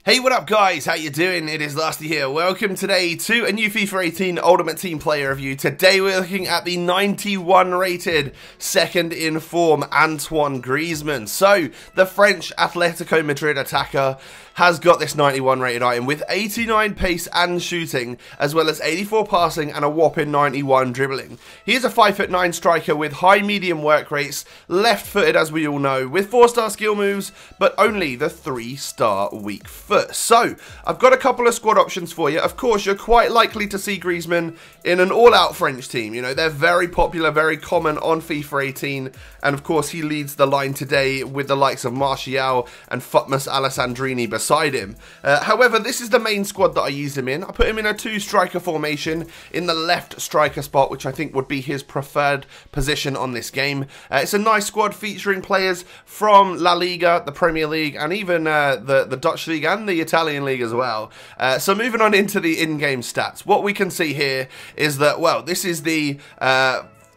Hey, what up guys? How you doing? It is Lasty here. Welcome today to a new FIFA 18 Ultimate Team player review. Today we're looking at the 91 rated second in form Antoine Griezmann. So, the French Atletico Madrid attacker has got this 91 rated item with 89 pace and shooting, as well as 84 passing and a whopping 91 dribbling. He is a 5'9" striker with high medium work rates, left footed as we all know, with 4-star skill moves, but only the 3-star weak foot. So, I've got a couple of squad options for you. Of course, you're quite likely to see Griezmann in an all-out French team. You know, they're very popular, very common on FIFA 18, and of course he leads the line today with the likes of Martial and FUTWIZ Alessandrini beside him. However, this is the main squad that I used him in. I put him in a 2-striker formation in the left striker spot, which I think would be his preferred position on this game. It's a nice squad featuring players from La Liga, the Premier League, and even the Dutch League and the Italian League as well. So moving on into the in-game stats, what we can see here is that, well, this is the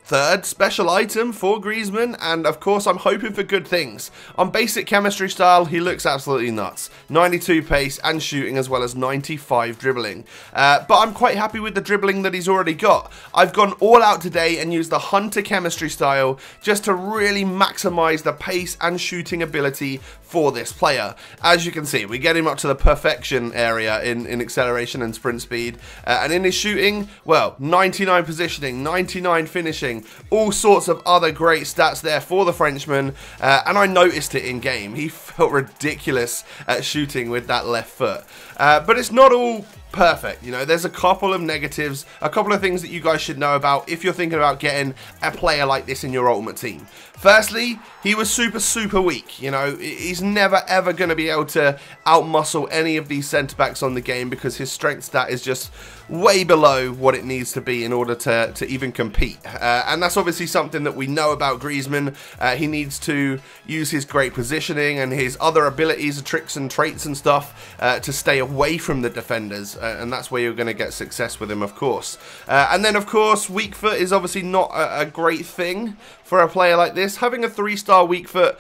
third special item for Griezmann, and of course I'm hoping for good things. On basic chemistry style, he looks absolutely nuts. 92 pace and shooting, as well as 95 dribbling. But I'm quite happy with the dribbling that he's already got. I've gone all out today and used the hunter chemistry style just to really maximize the pace and shooting ability for this player. As you can see, we get him up to the perfection area in acceleration and sprint speed, and in his shooting, well, 99 positioning, 99 finishing, all sorts of other great stats there for the Frenchman, and I noticed it in game. He felt ridiculous at shooting with that left foot, but it's not all perfect. You know, there's a couple of negatives, a couple of things that you guys should know about if you're thinking about getting a player like this in your ultimate team. Firstly, he was super weak. You know, he's never ever going to be able to outmuscle any of these centre backs on the game because his strength stat is just way below what it needs to be in order to even compete. And that's obviously something that we know about Griezmann. He needs to use his great positioning and his other abilities, tricks and traits and stuff to stay away from the defenders. And that's where you're going to get success with him, of course. And then, of course, weak foot is obviously not a great thing for a player like this. Having a 3-star weak foot,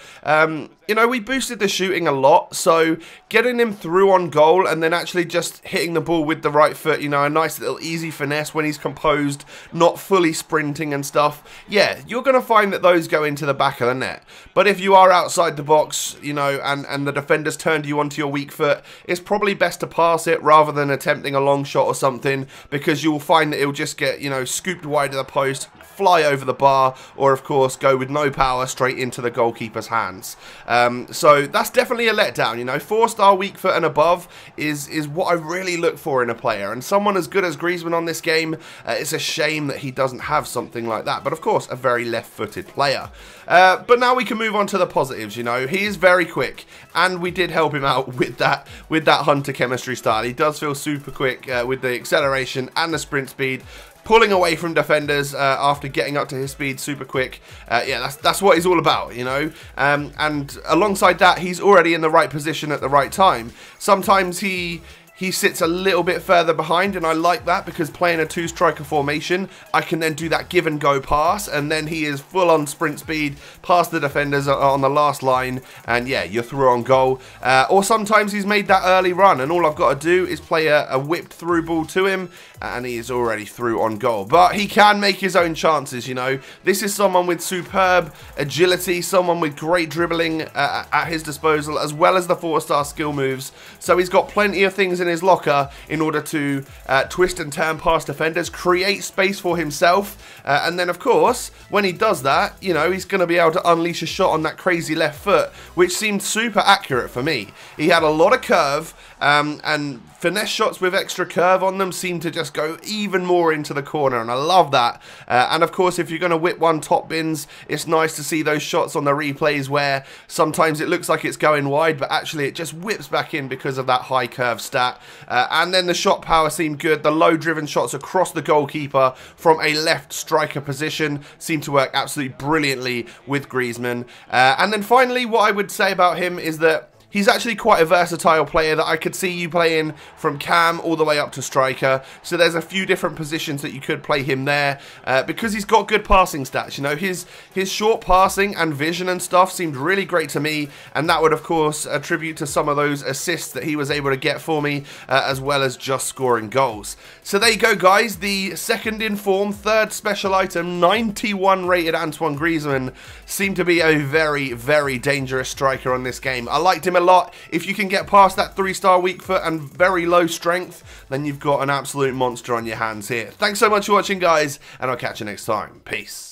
you know, we boosted the shooting a lot, so getting him through on goal and then actually just hitting the ball with the right foot, you know, a nice little easy finesse when he's composed, not fully sprinting and stuff, yeah, you're going to find that those go into the back of the net. But if you are outside the box, you know, and the defender's turned you onto your weak foot, it's probably best to pass it rather than attempting a long shot or something, because you'll find that it'll just get, you know, scooped wide of the post, fly over the bar, or of course go with no power straight into the goalkeeper's hands. So that's definitely a letdown. You know, 4-star weak foot and above is what I really look for in a player, and someone as good as Griezmann on this game, it's a shame that he doesn't have something like that. But of course, a very left-footed player. But now we can move on to the positives. You know, he is very quick, and we did help him out with that hunter chemistry style. He does feel super quick with the acceleration and the sprint speed, pulling away from defenders after getting up to his speed super quick. Yeah, that's what he's all about, you know. And alongside that, he's already in the right position at the right time. Sometimes he sits a little bit further behind, and I like that because playing a 2-striker formation, I can then do that give and go pass, and then he is full on sprint speed past the defenders on the last line, and yeah, you're through on goal. Or sometimes he's made that early run, and all I've got to do is play a whipped through ball to him, and he is already through on goal. But he can make his own chances, you know. This is someone with superb agility, someone with great dribbling at his disposal, as well as the 4-star skill moves. So he's got plenty of things in his locker in order to twist and turn past defenders, create space for himself, and then of course when he does that, you know, he's going to be able to unleash a shot on that crazy left foot, which seemed super accurate for me. He had a lot of curve, and finesse shots with extra curve on them seem to just go even more into the corner, and I love that. And of course, if you're going to whip one top bins, it's nice to see those shots on the replays where sometimes it looks like it's going wide, but actually it just whips back in because of that high curve stat. And then the shot power seemed good. The low driven shots across the goalkeeper from a left striker position seemed to work absolutely brilliantly with Griezmann. And then finally, what I would say about him is that he's actually quite a versatile player that I could see you playing from cam all the way up to striker. So there's a few different positions that you could play him there because he's got good passing stats. You know, his short passing and vision and stuff seemed really great to me, and that would of course attribute to some of those assists that he was able to get for me, as well as just scoring goals. So there you go, guys. The second in form, third special item, 91 rated Antoine Griezmann seemed to be a very, very dangerous striker on this game. I liked him a lot. If you can get past that 3-star weak foot and very low strength, then you've got an absolute monster on your hands here. Thanks so much for watching, guys, and I'll catch you next time. Peace.